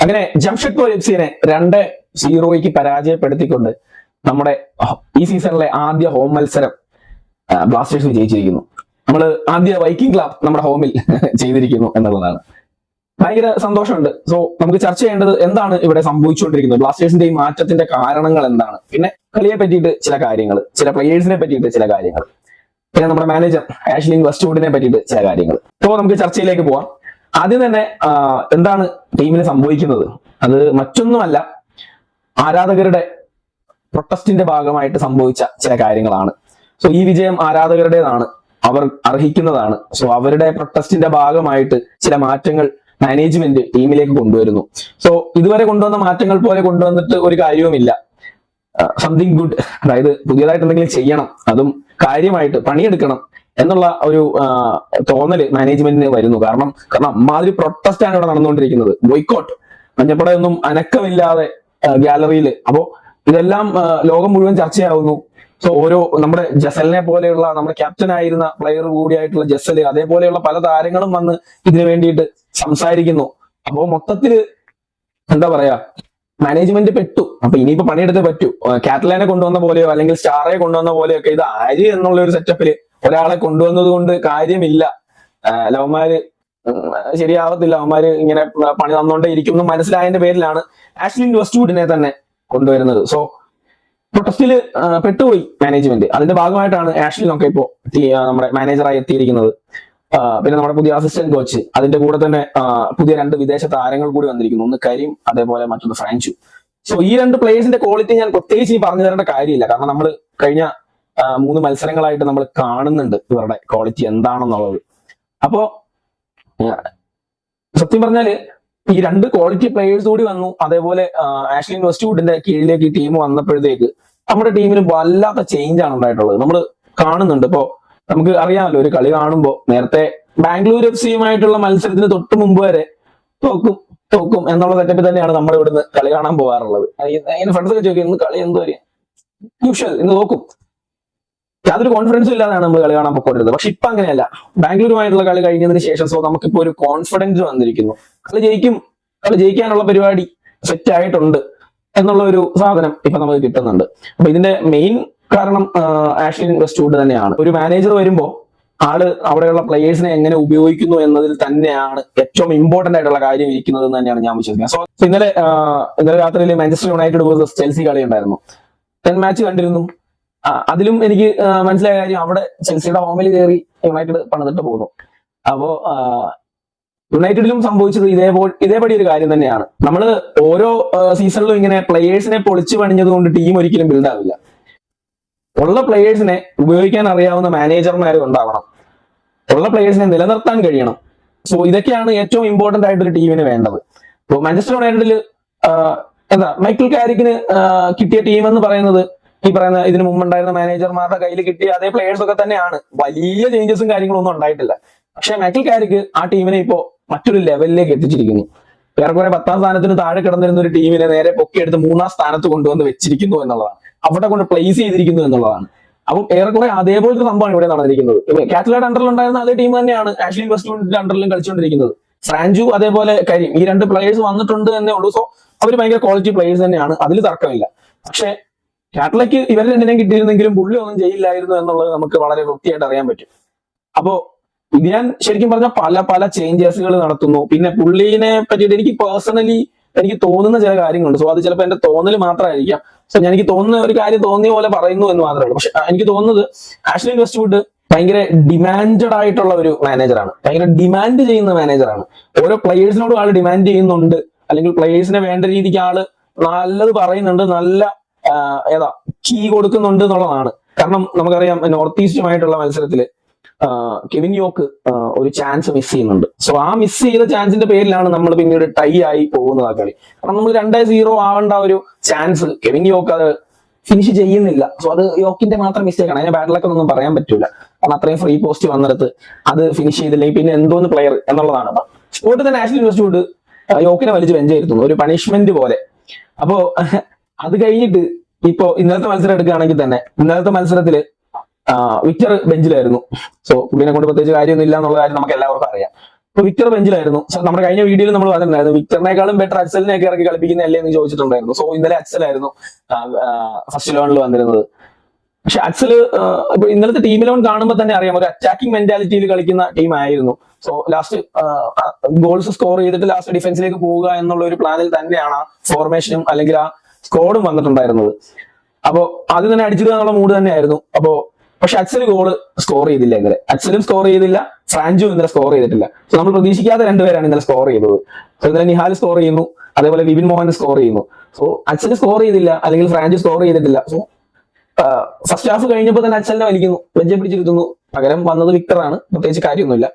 അങ്ങനെ ജംഷഡ്പൂർ എഫ്സിനെ 2-0 പരാജയപ്പെടുത്തിക്കൊണ്ട് നമ്മുടെ ഈ സീസണിലെ ആദ്യ ഹോം മത്സരം ബ്ലാസ്റ്റേഴ്സ് വിജയിച്ചിരിക്കുന്നു. നമ്മൾ ആദ്യ വൈക്കിംഗ് ക്ലബ് നമ്മുടെ ഹോമിൽ ചെയ്തിരിക്കുന്നു എന്നുള്ളതാണ്. ഭയങ്കര സന്തോഷമുണ്ട്. സോ നമുക്ക് ചർച്ച ചെയ്യേണ്ടത് എന്താണ് ഇവിടെ സംഭവിച്ചുകൊണ്ടിരിക്കുന്നത്, ബ്ലാസ്റ്റേഴ്സിന്റെ ഈ മാറ്റത്തിന്റെ കാരണങ്ങൾ എന്താണ്, പിന്നെ കളിയെ പറ്റിയിട്ട് ചില കാര്യങ്ങൾ, ചില പ്ലേയേഴ്സിനെ പറ്റിയിട്ട് ചില കാര്യങ്ങൾ, പിന്നെ നമ്മുടെ മാനേജർ ആഷ്ലിൻ വെസ്റ്റ്വുഡിനെ പറ്റിയിട്ട് ചില കാര്യങ്ങൾ. സോ നമുക്ക് ചർച്ചയിലേക്ക് പോവാം. ആദ്യം തന്നെ എന്താണ് ടീമിന് സംഭവിക്കുന്നത്, അത് മറ്റൊന്നുമല്ല, ആരാധകരുടെ പ്രൊട്ടസ്റ്റിന്റെ ഭാഗമായിട്ട് സംഭവിച്ച ചില കാര്യങ്ങളാണ്. സോ ഈ വിജയം ആരാധകരുടേതാണ്, അവർ അർഹിക്കുന്നതാണ്. സോ അവരുടെ പ്രൊട്ടസ്റ്റിന്റെ ഭാഗമായിട്ട് ചില മാറ്റങ്ങൾ മാനേജ്മെന്റ് ടീമിലേക്ക് കൊണ്ടുവരുന്നു. സോ ഇതുവരെ കൊണ്ടുവന്ന മാറ്റങ്ങൾ പോലെ കൊണ്ടുവന്നിട്ട് ഒരു കാര്യവുമില്ല. സംതിങ് ഗുഡ്, അതായത് പുതിയതായിട്ട് എന്തെങ്കിലും ചെയ്യണം, അതും കാര്യമായിട്ട് പണിയെടുക്കണം എന്നുള്ള ഒരു തോന്നല് മാനേജ്മെന്റിന് വരുന്നു. കാരണം അമ്മാതിരി പ്രൊട്ടസ്റ്റ് ആണ് ഇവിടെ നടന്നുകൊണ്ടിരിക്കുന്നത്. ബോയ്ക്കോട്ട്, മഞ്ഞപ്പടയൊന്നും അനക്കമില്ലാതെ ഗാലറിയിൽ. അപ്പോ ഇതെല്ലാം ലോകം മുഴുവൻ ചർച്ചയാവുന്നു. സോ ഓരോ നമ്മുടെ ജസലിനെ പോലെയുള്ള നമ്മുടെ ക്യാപ്റ്റൻ ആയിരുന്ന പ്ലെയർ കൂടിയായിട്ടുള്ള ജസല്, അതേപോലെയുള്ള പല താരങ്ങളും വന്ന് ഇതിനു വേണ്ടിയിട്ട് സംസാരിക്കുന്നു. അപ്പോ മൊത്തത്തില് എന്താ പറയാ, മാനേജ്മെന്റ് പെട്ടു. അപ്പൊ ഇനിയിപ്പോ പണിയെടുത്തേ പറ്റൂ. കാറ്റലാനെ കൊണ്ടുവന്ന പോലെയോ അല്ലെങ്കിൽ സ്റ്റാറെ കൊണ്ടുവന്ന പോലെയോ ഒക്കെ ഇത് ആര് എന്നുള്ള ഒരു സെറ്റപ്പില് ഒരാളെ കൊണ്ടുവന്നത് കൊണ്ട് കാര്യമില്ല. ലവന്മാര് ശരിയാവത്തില്ല, അവന്മാര് ഇങ്ങനെ പണി തന്നോണ്ടേ ഇരിക്കും എന്ന് മനസ്സിലായതിന്റെ പേരിലാണ് ആഷ്ലിൻ വെസ്റ്റ്വുഡിനെ തന്നെ കൊണ്ടുവരുന്നത്. സോ പ്രൊട്ടസ്റ്റില് പെട്ടുപോയി മാനേജ്മെന്റ്. അതിന്റെ ഭാഗമായിട്ടാണ് ആഷ്ലിനൊക്കെ ഇപ്പോ നമ്മുടെ മാനേജറായി എത്തിയിരിക്കുന്നത്. പിന്നെ നമ്മുടെ പുതിയ അസിസ്റ്റന്റ് കോച്ച്, അതിന്റെ കൂടെ തന്നെ പുതിയ 2 വിദേശ താരങ്ങൾ കൂടി വന്നിരിക്കുന്നു. ഒന്ന് കരീം, അതേപോലെ മറ്റൊന്ന് ഫ്രാൻച്ചു. സോ ഈ 2 പ്ലേയേഴ്സിന്റെ ക്വാളിറ്റി ഞാൻ പ്രത്യേകിച്ച് ഈ പറഞ്ഞു തരേണ്ട കാര്യമില്ല. കാരണം നമ്മൾ കഴിഞ്ഞ 3 മത്സരങ്ങളായിട്ട് നമ്മൾ കാണുന്നുണ്ട് ഇവരുടെ ക്വാളിറ്റി എന്താണെന്നുള്ളത്. അപ്പോ സത്യം പറഞ്ഞാല് ഈ 2 ക്വാളിറ്റി പ്ലേയേഴ്സ് കൂടി വന്നു. അതേപോലെ ആഷ്ലിൻ വെസ്റ്റ്വുഡിന്റെ കീഴിലേക്ക് ഈ ടീം വന്നപ്പോഴത്തേക്ക് നമ്മുടെ ടീമിന് വല്ലാത്ത ചേഞ്ച് ആണ് ഉണ്ടായിട്ടുള്ളത്. നമ്മൾ കാണുന്നുണ്ട്. ഇപ്പോ നമുക്ക് അറിയാമല്ലോ, ഒരു കളി കാണുമ്പോൾ നേരത്തെ ബാംഗ്ലൂർ എഫ്സിയുമായിട്ടുള്ള മത്സരത്തിന് തൊട്ട് മുമ്പ് വരെ തോക്കും എന്നുള്ള സെറ്റപ്പിൽ തന്നെയാണ് നമ്മൾ ഇവിടുന്ന് കളി കാണാൻ പോകാറുള്ളത്. അതിന് ഫ്രണ്ട്സ് ഒക്കെ ചോദിക്കും, ഇന്ന് കളി എന്തോ യൂഷ്വൽ, ഇന്ന് തോക്കും, യാതൊരു കോൺഫിഡൻസും ഇല്ലാതാണ് നമ്മൾ കളി കാണാൻ പൊക്കോണ്ടിരുന്നത്. പക്ഷെ ഇപ്പൊ അങ്ങനെയല്ല. ബാംഗ്ലൂരുമായിട്ടുള്ള കളി കഴിഞ്ഞതിന് ശേഷം സോ നമുക്കിപ്പോ ഒരു കോൺഫിഡൻസ് വന്നിരിക്കുന്നു. കളി ജയിക്കാനുള്ള പരിപാടി സെറ്റ് ആയിട്ടുണ്ട് എന്നുള്ള ഒരു സാധനം ഇപ്പൊ നമുക്ക് കിട്ടുന്നുണ്ട്. അപ്പൊ ഇതിന്റെ മെയിൻ കാരണം ആഷ്ലിൻ വെസ്റ്റ്വുഡ് തന്നെയാണ്. ഒരു മാനേജർ വരുമ്പോ ആള് അവിടെയുള്ള പ്ലേയേഴ്സിനെ എങ്ങനെ ഉപയോഗിക്കുന്നു എന്നതിൽ തന്നെയാണ് ഏറ്റവും ഇമ്പോർട്ടന്റ് ആയിട്ടുള്ള കാര്യം ഇരിക്കുന്നത് എന്ന് തന്നെയാണ് ഞാൻ വിശ്വസിക്കുന്നത്. സോ ഇന്നലെ രാത്രിയിൽ മാഞ്ചസ്റ്റർ യുണൈറ്റഡ് വേഴ്സസ് ചെൽസി കളി ഉണ്ടായിരുന്നു. 10 മാച്ച് കണ്ടിരുന്നു. അതിലും എനിക്ക് മനസ്സിലായ കാര്യം, അവിടെ ചെൽസിയുടെ ഹോമിൽ കയറി യുണൈറ്റഡ് പണിതിട്ട് പോകുന്നു. അപ്പോ യുണൈറ്റഡിലും സംഭവിച്ചത് ഇതേപടി ഒരു കാര്യം തന്നെയാണ്. നമ്മൾ ഓരോ സീസണിലും ഇങ്ങനെ പ്ലേയേഴ്സിനെ പൊളിച്ചു പണിഞ്ഞത് കൊണ്ട് ടീം ഒരിക്കലും ബിൽഡ് ആവില്ല. ഉള്ള പ്ലേയേഴ്സിനെ ഉപയോഗിക്കാൻ അറിയാവുന്ന മാനേജർമാരും ഉണ്ടാവണം. ഉള്ള പ്ലേയേഴ്സിനെ നിലനിർത്താൻ കഴിയണം. സോ ഇതൊക്കെയാണ് ഏറ്റവും ഇമ്പോർട്ടന്റ് ആയിട്ട് ഒരു ടീമിന് വേണ്ടത്. ഇപ്പോൾ മാഞ്ചസ്റ്റർ യുണൈറ്റഡില് മൈക്കിൾ കാരിക്കിന് കിട്ടിയ ടീം എന്ന് പറയുന്നത് ഈ പറയുന്ന ഇതിനു മുമ്പുണ്ടായിരുന്ന മാനേജർമാരുടെ കയ്യിൽ കിട്ടിയ അതേ പ്ലേയേഴ്സ് ഒക്കെ തന്നെയാണ്. വലിയ ചേഞ്ചസും കാര്യങ്ങളൊന്നും ഉണ്ടായിട്ടില്ല. പക്ഷെ മൈക്കിൾ കാരിക്ക് ആ ടീമിനെ ഇപ്പോ മറ്റൊരു ലെവലിലേക്ക് എത്തിച്ചിരിക്കുന്നു. ഏറെക്കുറെ 10ാം സ്ഥാനത്തിന് താഴെ കിടന്നിരുന്ന ഒരു ടീമിനെ നേരെ പൊക്കിയെടുത്ത് 3ാം സ്ഥാനത്ത് കൊണ്ടുവന്ന് വെച്ചിരിക്കുന്നു എന്നുള്ളതാണ്. അവിടെ കൊണ്ട് പ്ലേസ് ചെയ്തിരിക്കുന്നു എന്നുള്ളതാണ്. അപ്പം ഏറെക്കുറെ അതേപോലത്തെ സംഭവമാണ് ഇവിടെ നടന്നിരിക്കുന്നത്. കാറ്റലയുടെ അണ്ടറിൽ ഉണ്ടായിരുന്ന അതേ ടീം തന്നെയാണ് ആഷ്ലിൻ വെസ്റ്റ്വുഡിന്റെ അണ്ടറിലും കളിച്ചുകൊണ്ടിരിക്കുന്നത്. ഫ്രാൻജു അതേപോലെ കരീം, ഈ 2 പ്ലേയേഴ്സ് വന്നിട്ടുണ്ട് തന്നെ ഉള്ളൂ. സോ അവർ ഭയങ്കര ക്വാളിറ്റി പ്ലേയേഴ്സ് തന്നെയാണ്, അതിൽ തർക്കമില്ല. പക്ഷെ കാറ്റലയ്ക്ക് ഇവരെ 2 കിട്ടിയിരുന്നെങ്കിലും പുള്ളി ഒന്നും ചെയ്യില്ലായിരുന്നു എന്നുള്ളത് നമുക്ക് വളരെ വൃത്തിയായിട്ട് അറിയാൻ പറ്റും. അപ്പോ ഇത് ഞാൻ ശരിക്കും പറഞ്ഞ പല ചേഞ്ചസുകൾ നടത്തുന്നു. പിന്നെ പുള്ളിനെ പറ്റിയിട്ട് എനിക്ക് തോന്നുന്ന ചില കാര്യങ്ങളുണ്ട്. സോ അത് ചിലപ്പോൾ എന്റെ തോന്നൽ മാത്രമായിരിക്കാം. സോ എനിക്ക് തോന്നുന്ന ഒരു കാര്യം തോന്നിയ പോലെ പറയുന്നു എന്ന് മാത്രമേ ഉള്ളൂ. പക്ഷെ എനിക്ക് തോന്നുന്നത് ആഷ്ലിൻ വെസ്റ്റ്വുഡ് ഭയങ്കര ഡിമാൻഡഡ് ആയിട്ടുള്ള ഒരു മാനേജറാണ്. ഭയങ്കര ഡിമാൻഡ് ചെയ്യുന്ന മാനേജറാണ്. ഓരോ പ്ലേയേഴ്സിനോടും ആള് ഡിമാൻഡ് ചെയ്യുന്നുണ്ട്, അല്ലെങ്കിൽ പ്ലേയേഴ്സിനെ വേണ്ട രീതിക്ക് ആള് നല്ലത് പറയുന്നുണ്ട്, നല്ല കീ കൊടുക്കുന്നുണ്ട് എന്നുള്ളതാണ്. കാരണം നമുക്കറിയാം, നോർത്ത് ഈസ്റ്റുമായിട്ടുള്ള മത്സരത്തില് കെവിൻ യോക്ക് ഒരു ചാൻസ് മിസ് ചെയ്യുന്നുണ്ട്. സോ ആ മിസ് ചെയ്ത ചാൻസിന്റെ പേരിലാണ് നമ്മൾ പിന്നീട് ടൈ ആയി പോകുന്നത് ആ കളി. കാരണം നമ്മൾ 2-0 ആവേണ്ട ഒരു ചാൻസ് കെവിൻ യോക്ക് അത് ഫിനിഷ് ചെയ്യുന്നില്ല. സോ അത് യോക്കിന്റെ മാത്രം മിസ്റ്റേക്കാണ്. അതിനെ ബാഡ് ലക്ക് ഒന്നും പറയാൻ പറ്റൂല. കാരണം അത്രയും ഫ്രീ പോസ്റ്റ് വന്നിടത്ത് അത് ഫിനിഷ് ചെയ്തില്ലെങ്കിൽ പിന്നെ എന്തോന്ന് പ്ലെയർ എന്നുള്ളതാണ്. അപ്പൊ സ്പോട്ട് തന്നെ ആഷ്ലിൻ വെസ്റ്റ്വുഡ് യോക്കിനെ വലിച്ച് ബെഞ്ചായിരുന്നു, ഒരു പണിഷ്മെന്റ് പോലെ. അപ്പോ അത് കഴിഞ്ഞിട്ട് ഇപ്പോ ഇന്നലത്തെ മത്സരം എടുക്കുകയാണെങ്കിൽ തന്നെ ഇന്നലത്തെ മത്സരത്തില് വിക്ടർ ബെഞ്ചിലായിരുന്നു. സോ പുള്ളിനെ കൊണ്ട് പ്രത്യേകിച്ച് കാര്യമൊന്നും ഇല്ല എന്നുള്ള കാര്യം നമുക്ക് എല്ലാവർക്കും അറിയാം. ഇപ്പൊ വിക്ടർ ബെഞ്ചിലായിരുന്നു. നമ്മുടെ കഴിഞ്ഞ വീഡിയോയിൽ നമ്മൾ പറഞ്ഞിട്ടുണ്ടായിരുന്നു വിക്ടറിനേക്കാളും ബെറ്റർ അച്സലിനെയൊക്കെ ഇറക്കി കളിപ്പിക്കുന്നതല്ലേ എന്ന് ചോദിച്ചിട്ടുണ്ടായിരുന്നു. സോ ഇന്നലെ അച്സലായിരുന്നു ഫസ്റ്റ് 11 വന്നിരുന്നത്. പക്ഷെ അച്സല് ഇപ്പൊ ഇന്നലത്തെ ടീം 11 കാണുമ്പോൾ തന്നെ അറിയാം ഒരു അറ്റാക്കിംഗ് മെന്റാലിറ്റിയിൽ കളിക്കുന്ന ടീം ആയിരുന്നു. സോ ലാസ്റ്റ് ഗോൾസ് സ്കോർ ചെയ്തിട്ട് ലാസ്റ്റ് ഡിഫൻസിലേക്ക് പോവുക എന്നുള്ള ഒരു പ്ലാനിൽ തന്നെയാണ് ആ ഫോർമേഷനും അല്ലെങ്കിൽ ആ സ്കോഡും വന്നിട്ടുണ്ടായിരുന്നത്. അപ്പോ അത് തന്നെ അടിച്ചിടുക എന്നുള്ള മൂഡ് തന്നെയായിരുന്നു. പക്ഷെ അച്സൽ ഗോള് സ്കോർ ചെയ്തില്ല ഇന്നലെ. അച്സലും സ്കോർ ചെയ്തില്ല, ഫ്രാഞ്ചും ഇന്നലെ സ്കോർ ചെയ്തിട്ടില്ല. സോ നമ്മൾ പ്രതീക്ഷിക്കാത്ത രണ്ടുപേരാണ് ഇന്നലെ സ്കോർ ചെയ്തത്. സോ ഇന്നലെ നിഹാൽ സ്കോർ ചെയ്യുന്നു, അതേപോലെ വിപിൻ മോഹൻ സ്കോർ ചെയ്യുന്നു. സോ അച്സൽ സ്കോർ ചെയ്തില്ല, അല്ലെങ്കിൽ ഫ്രാഞ്ച് സ്കോർ ചെയ്തിട്ടില്ല. സോ ഫസ്റ്റ് ഹാഫ് കഴിഞ്ഞപ്പോൾ തന്നെ അച്സലിനെ വലിക്കുന്നു, ബെഞ്ചെ പിടിച്ചിരുത്തുന്നു. പകരം വന്നത് വിക്ടറാണ്, പ്രത്യേകിച്ച് കാര്യമൊന്നുമില്ല.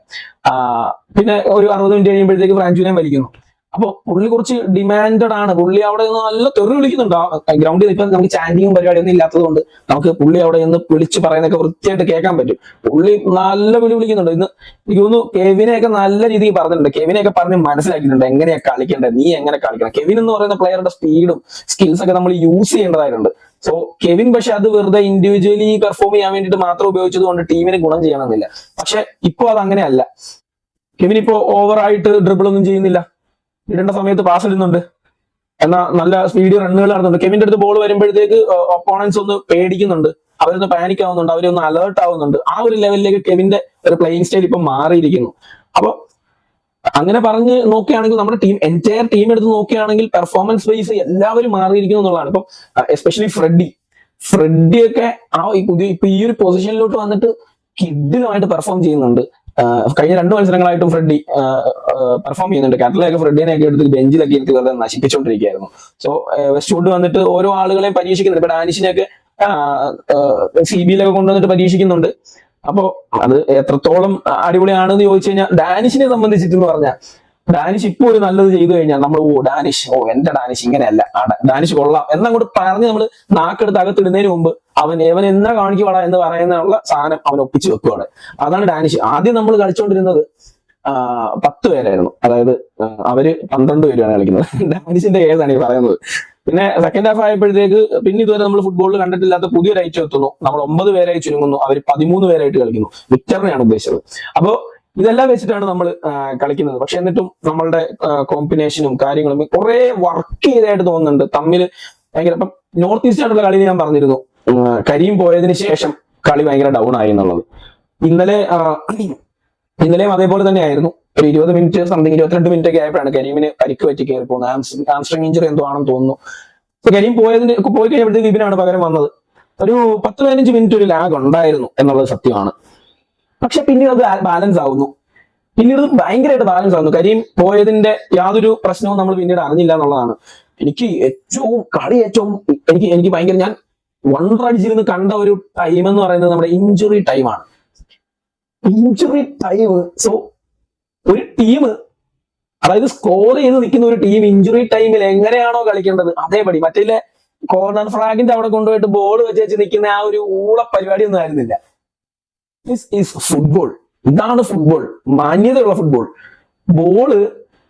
പിന്നെ ഒരു 60 മിനിറ്റ് കഴിയുമ്പോഴത്തേക്ക് ഫ്രാഞ്ചുവിനെയും വലിക്കുന്നു. അപ്പൊ പുള്ളി കുറച്ച് ഡിമാൻഡഡ് ആണ്. പുള്ളി അവിടെ നിന്ന് നല്ല തെറി വിളിക്കുന്നുണ്ട് ഗ്രൗണ്ടിൽ. ഇപ്പൊ നമുക്ക് ചാൻഡിങ്ങും പരിപാടിയൊന്നും ഇല്ലാത്തത് കൊണ്ട് നമുക്ക് പുള്ളി അവിടെ നിന്ന് വിളിച്ച് പറയുന്നതൊക്കെ വൃത്തിയായിട്ട് കേൾക്കാൻ പറ്റും. പുള്ളി നല്ല വിളിക്കുന്നുണ്ട്. ഇന്ന് എനിക്ക് തോന്നുന്നു കെവിനെയൊക്കെ നല്ല രീതിയിൽ പറഞ്ഞിട്ടുണ്ട്. കെവിനെയൊക്കെ പറഞ്ഞ് മനസ്സിലാക്കിയിട്ടുണ്ട് എങ്ങനെയാ കളിക്കേണ്ടത്, നീ എങ്ങനെ കളിക്കണം. കെവിൻ എന്ന് പറയുന്ന പ്ലെയറുടെ സ്പീഡും സ്കിൽസ് ഒക്കെ നമ്മൾ യൂസ് ചെയ്യേണ്ടതായിട്ടുണ്ട്. സോ കെവിൻ പക്ഷെ അത് വെറുതെ ഇൻഡിവിജ്വലി പെർഫോം ചെയ്യാൻ വേണ്ടിയിട്ട് മാത്രം ഉപയോഗിച്ചത് കൊണ്ട് ടീമിന് ഗുണം ചെയ്യണമെന്നില്ല. പക്ഷെ ഇപ്പൊ അത് അങ്ങനെയല്ല. കെവിൻ ഇപ്പോ ഓവറായിട്ട് ഡ്രിബിൾ ഒന്നും ചെയ്യുന്നില്ല, ഇടേണ്ട സമയത്ത് പാസ് ഇടുന്നുണ്ട്, എന്നാൽ നല്ല സ്പീഡ് റണ്ണുകൾ നടത്തുന്നുണ്ട്. കെവിന്റെ അടുത്ത് ബോൾ വരുമ്പോഴത്തേക്ക് ഒപ്പോണൻസ് ഒന്ന് പേടിക്കുന്നുണ്ട്, അവരൊന്ന് പാനിക് ആവുന്നുണ്ട്, അവരൊന്ന് അലേർട്ട് ആവുന്നുണ്ട്. ആ ഒരു ലെവലിലേക്ക് കെവിന്റെ ഒരു പ്ലേയിങ് സ്റ്റൈൽ ഇപ്പൊ മാറിയിരിക്കുന്നു. അപ്പൊ അങ്ങനെ പറഞ്ഞ് നോക്കുകയാണെങ്കിൽ നമ്മുടെ എൻറ്റയർ ടീം എടുത്ത് നോക്കുകയാണെങ്കിൽ പെർഫോമൻസ് വൈസ് എല്ലാവരും മാറിയിരിക്കുന്നു എന്നുള്ളതാണ്. ഇപ്പം എസ്പെഷ്യലി ഫ്രെഡിയൊക്കെ ഇപ്പൊ ഈ ഒരു പൊസിഷനിലോട്ട് വന്നിട്ട് കിഡിലുമായിട്ട് പെർഫോം ചെയ്യുന്നുണ്ട്. കഴിഞ്ഞ 2 മത്സരങ്ങളായിട്ടും ഫ്രെഡി പെർഫോം ചെയ്യുന്നുണ്ട്. കാറ്റലൊക്കെ ഫ്രെഡിനെയൊക്കെ എടുത്ത് ബെഞ്ചിലൊക്കെ ഇരുത്തി വെറുതെ നശിപ്പിച്ചുകൊണ്ടിരിക്കുകയായിരുന്നു. സോ വെസ്റ്റ്വുഡ് വന്നിട്ട് ഓരോ ആളുകളെയും പരീക്ഷിക്കുന്നുണ്ട്. ഇപ്പൊ ഡാനിഷിനെയൊക്കെ CB-യിലൊക്കെ കൊണ്ടുവന്നിട്ട് പരീക്ഷിക്കുന്നുണ്ട്. അപ്പോ അത് എത്രത്തോളം അടിപൊളിയാണെന്ന് ചോദിച്ചു കഴിഞ്ഞാൽ ഡാനിഷിനെ സംബന്ധിച്ചിട്ടെന്ന് പറഞ്ഞാൽ ഡാനിഷ് ഇപ്പൊ ഒരു നല്ലത് ചെയ്തു കഴിഞ്ഞാൽ നമ്മൾ എന്റെ ഡാനിഷ് ഇങ്ങനെയല്ല, ഡാനിഷ് കൊള്ളാം എന്നങ്ങോട്ട് പറഞ്ഞ് നമ്മൾ നാക്കെടുത്ത് അകത്തിടുന്നതിന് മുമ്പ് അവൻ എന്നാ കാണിക്കുവാടാ എന്ന് പറയുന്നുള്ള സാധനം അവൻ ഒപ്പിച്ചു വെക്കുവാണ്. അതാണ് ഡാനിഷ്. ആദ്യം നമ്മൾ കളിച്ചുകൊണ്ടിരുന്നത് 10 പേരായിരുന്നു, അതായത് അവര് 12 പേരാണ് കളിക്കുന്നത്. ഡാനിഷിന്റെ കേസാണ് ഈ പറയുന്നത്. പിന്നെ സെക്കൻഡ് ഹാഫ് ആയപ്പോഴത്തേക്ക് പിന്നെ ഇതുവരെ നമ്മൾ ഫുട്ബോളിൽ കണ്ടിട്ടില്ലാത്ത പുതിയൊരു ഐറ്റം എത്തുന്നു. നമ്മൾ 9 പേരായി ചുരുങ്ങുന്നു, അവർ 13 പേരായിട്ട് കളിക്കുന്നു. വിക്ടറിനെയാണ് ഉദ്ദേശിച്ചത്. അപ്പോ ഇതെല്ലാം വെച്ചിട്ടാണ് നമ്മൾ കളിക്കുന്നത്. പക്ഷെ എന്നിട്ടും നമ്മളുടെ കോമ്പിനേഷനും കാര്യങ്ങളും കുറെ വർക്ക് ചെയ്തതായിട്ട് തോന്നുന്നുണ്ട് തമ്മിൽ. ഭയങ്കര ഇപ്പം നോർത്ത് ഈസ്റ്റ് ആയിട്ടുള്ള കളി ഞാൻ പറഞ്ഞിരുന്നു, കരീം പോയതിനു ശേഷം കളി ഭയങ്കര ഡൗൺ ആയി എന്നുള്ളത്. ഇന്നലെയും അതേപോലെ തന്നെ ആയിരുന്നു. ഒരു 20 മിനിറ്റ് സംതിങ് 22 മിനിറ്റ് ഒക്കെ ആയപ്പോഴാണ് കരീമിന് പരിക്ക് പറ്റി കയറി പോകുന്നത്. ഹാംസ്ട്രിങ് ഇഞ്ചറി എന്തോ ആണെന്ന് തോന്നുന്നു. കരീം പോയി കഴിഞ്ഞപ്പോഴത്തേക്ക് വിപിനാണ് പകരം വന്നത്. ഒരു 10-15 മിനിറ്റ് ഒരു ലാഗ് ഉണ്ടായിരുന്നു എന്നുള്ളത് സത്യമാണ്. പക്ഷെ പിന്നീട് അത് ബാലൻസ് ആവുന്നു. പിന്നീട് ഭയങ്കരമായിട്ട് ബാലൻസ് ആവുന്നു. കരീം പോയതിന്റെ യാതൊരു പ്രശ്നവും നമ്മൾ പിന്നീട് അറിഞ്ഞില്ല എന്നുള്ളതാണ്. എനിക്ക് ഭയങ്കര ഞാൻ വണ്ടറടിച്ചിരുന്ന് കണ്ട ഒരു ടൈം എന്ന് പറയുന്നത് നമ്മുടെ ഇഞ്ചുറി ടൈമാണ്. Injury time. സോ ഒരു ടീം, അതായത് സ്കോർ ചെയ്ത് നിൽക്കുന്ന ഒരു ടീം ഇഞ്ചുറി ടൈമിൽ എങ്ങനെയാണോ കളിക്കേണ്ടത് അതേപടി മറ്റേ കോർണർ ഫ്ലാഗിന്റെ അവിടെ കൊണ്ടുപോയിട്ട് ബോൾ വെച്ച് നിൽക്കുന്ന ആ ഒരു ഊള പരിപാടി ഒന്നും ആയിരുന്നില്ല. This is football. ഇതാണ് ഫുട്ബോൾ, മാന്യതയുള്ള ഫുട്ബോൾ. ബോള്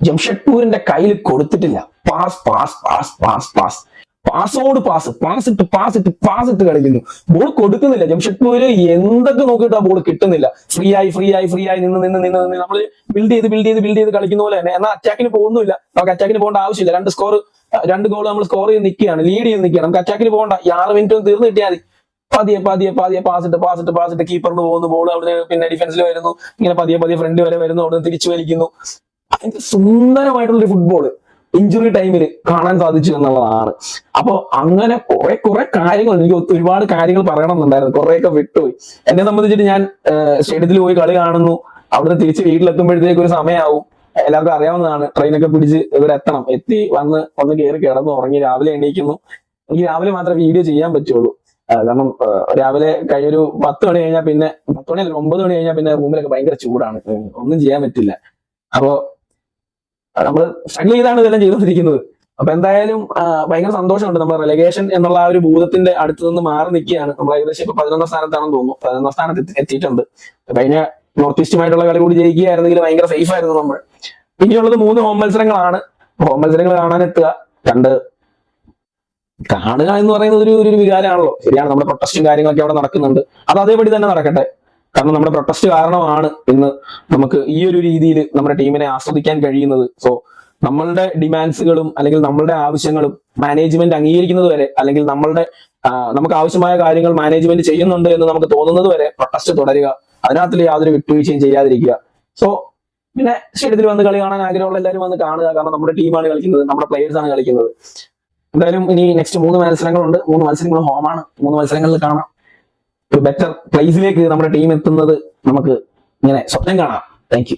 ജംഷഡ്പൂരിന്റെ കയ്യിൽ കൊടുത്തിട്ടില്ല. പാസിട്ട് കളിക്കുന്നു. ബോൾ കൊടുക്കുന്നില്ല. ജംഷഡ്പൂര് എന്തൊക്കെ നോക്കിയിട്ട് ആ ബോൾ കിട്ടുന്നില്ല. ഫ്രീ ആയി നിന്ന് നമ്മൾ ബിൽഡ് ചെയ്ത് കളിക്കുന്ന പോലെ തന്നെ. എന്നാൽ അറ്റാക്കിന് പോകുന്നില്ല. നമുക്ക് അറ്റാക്കിന് പോകേണ്ട ആവശ്യമില്ല. 2 ഗോൾ നമ്മൾ സ്കോർ ചെയ്ത് നിൽക്കുകയാണ്, ലീഡ് ചെയ്ത് നിൽക്കുകയാണ്. നമുക്ക് അറ്റാക്കിന് പോകണ്ട. 6 മിനിറ്റ് തീർന്നു കിട്ടിയാൽ മതി. പതിയെ പാസിട്ട് കീപ്പറിന് പോകുന്നു. ബോൾ അവിടെ പിന്നെ ഡിഫൻസിൽ വരുന്നു. ഇങ്ങനെ പതിയെ ഫ്രണ്ട് വരെ വരുന്നു. അവിടെ തിരിച്ചു വലിക്കുന്നു. ഭയങ്കര സുന്ദരമായിട്ടുള്ളൊരു ഫുട്ബോൾ ഇഞ്ചുറി ടൈമിൽ കാണാൻ സാധിച്ചു എന്നുള്ളതാണ്. അപ്പൊ അങ്ങനെ കുറെ കാര്യങ്ങൾ, എനിക്ക് ഒരുപാട് കാര്യങ്ങൾ പറയണമെന്നുണ്ടായിരുന്നു, കുറെയൊക്കെ വിട്ടുപോയി. എന്നെ സംബന്ധിച്ചിട്ട് ഞാൻ സ്റ്റേഡിയത്തിൽ പോയി കളി കാണുന്നു. അവിടുന്ന് തിരിച്ച് വീട്ടിലെത്തുമ്പോഴത്തേക്ക് ഒരു സമയമാവും. എല്ലാവർക്കും അറിയാവുന്നതാണ്. ട്രെയിനൊക്കെ പിടിച്ച് ഇവിടെ എത്തണം. ഒന്ന് കയറി കിടന്ന് ഉറങ്ങി രാവിലെ എണീക്കുന്നു. എനിക്ക് രാവിലെ മാത്രമേ വീഡിയോ ചെയ്യാൻ പറ്റുള്ളൂ. കാരണം രാവിലെ കഴിഞ്ഞൊരു 10 മണി കഴിഞ്ഞാൽ പിന്നെ 10 മണി അല്ല 9 മണി കഴിഞ്ഞാൽ പിന്നെ റൂമിലൊക്കെ ഭയങ്കര ചൂടാണ്, ഒന്നും ചെയ്യാൻ പറ്റില്ല. അപ്പോ നമ്മൾ സ്ട്രഗിൾ ചെയ്താണ് ഇതെല്ലാം ചെയ്തുകൊണ്ടിരിക്കുന്നത്. അപ്പൊ എന്തായാലും ഭയങ്കര സന്തോഷമുണ്ട്. നമ്മൾ റെലഗേഷൻ എന്നുള്ള ആ ഒരു ഭൂതത്തിന്റെ അടുത്ത് നിന്ന് മാറി നിൽക്കുകയാണ്. നമ്മൾ ഏകദേശം ഇപ്പൊ 11ാം സ്ഥാനത്താണെന്ന് തോന്നുന്നു. 11ാം സ്ഥാനത്ത് എത്തിയിട്ടുണ്ട്. കഴിഞ്ഞ നോർത്ത് ഈസ്റ്റുമായിട്ടുള്ള കളി കൂടി ജയിക്കുകയായിരുന്നെങ്കിൽ ഭയങ്കര സേഫ് ആയിരുന്നു നമ്മൾ. ഇനിയുള്ളത് 3 ഹോം മത്സരങ്ങളാണ്. ഹോം മത്സരങ്ങൾ കാണാനെത്തുക, കാണുക എന്ന് പറയുന്നത് ഒരു വികാരമാണല്ലോ. ശരിയാണ്, നമ്മുടെ പ്രൊട്ടസ്റ്റും കാര്യങ്ങളൊക്കെ അവിടെ നടക്കുന്നുണ്ട്. അത് അതേപടി തന്നെ നടക്കട്ടെ. കാരണം നമ്മുടെ പ്രൊട്ടസ്റ്റ് കാരണമാണ് ഇന്ന് നമുക്ക് ഈ ഒരു രീതിയിൽ നമ്മുടെ ടീമിനെ ആസ്വദിക്കാൻ കഴിയുന്നത്. സോ നമ്മളുടെ ഡിമാൻഡ്സുകളും അല്ലെങ്കിൽ നമ്മളുടെ ആവശ്യങ്ങളും മാനേജ്മെന്റ് അംഗീകരിക്കുന്നത് വരെ, അല്ലെങ്കിൽ നമുക്ക് ആവശ്യമായ കാര്യങ്ങൾ മാനേജ്മെന്റ് ചെയ്യുന്നുണ്ട് എന്ന് നമുക്ക് തോന്നുന്നത് വരെ പ്രൊട്ടസ്റ്റ് തുടരുക, അതിനകത്തിൽ യാതൊരു വിട്ടുവീഴ്ചയും ചെയ്യാതിരിക്കുക. സോ പിന്നെ സ്റ്റേഡിയത്തിൽ വന്ന് കളി കാണാൻ ആഗ്രഹമുള്ള എല്ലാവരും വന്ന് കാണുക. കാരണം നമ്മുടെ ടീമാണ് കളിക്കുന്നത്, നമ്മുടെ പ്ലേയേഴ്സ് ആണ് കളിക്കുന്നത്. എന്തായാലും ഇനി നെക്സ്റ്റ് 3 മത്സരങ്ങളുണ്ട്. 3 മത്സരങ്ങൾ ഹോമാണ്. 3 മത്സരങ്ങളിൽ കാണാം ഒരു ബെറ്റർ പ്ലേസിലേക്ക് നമ്മുടെ ടീം എത്തുന്നത് നമുക്ക് ഇങ്ങനെ സ്വപ്നം കാണാം. Thank you.